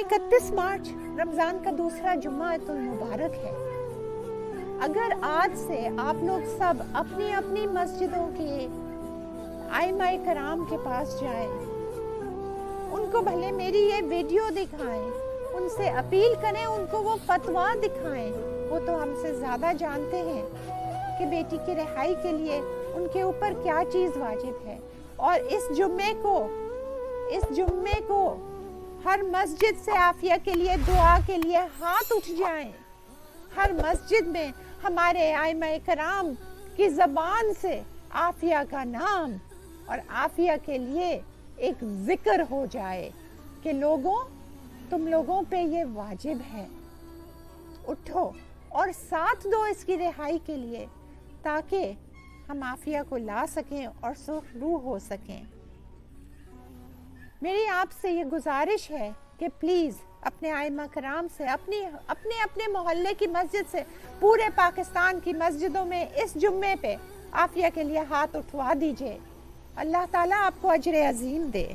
31 मार्च रमज़ान का दूसरा जुम्मातुल मुबारक है। अगर आज से आप लोग सब अपनी अपनी मस्जिदों के आइमाए कराम के पास जाएं, उनको भले मेरी ये वीडियो दिखाएं, उनसे अपील करें, उनको वो फतवा दिखाएं। वो तो हमसे ज़्यादा जानते हैं कि बेटी की रिहाई के लिए उनके ऊपर क्या चीज़ वाजिब है। और इस जुम्मे को हर मस्जिद से आफिया के लिए दुआ के लिए हाथ उठ जाएं। हर मस्जिद में हमारे आइमाए कराम की ज़बान से आफिया का नाम और आफिया के लिए एक जिक्र हो जाए कि लोगों, तुम लोगों पे ये वाजिब है, उठो और साथ दो इसकी रिहाई के लिए, ताकि हम आफिया को ला सकें और सुखरू हो सकें। मेरी आपसे ये गुजारिश है कि प्लीज़ अपने आइमा कराम से, अपने मोहल्ले की मस्जिद से, पूरे पाकिस्तान की मस्जिदों में इस जुम्मे पे आफिया के लिए हाथ उठवा दीजिए। अल्लाह ताला आपको अजर अजीम दे।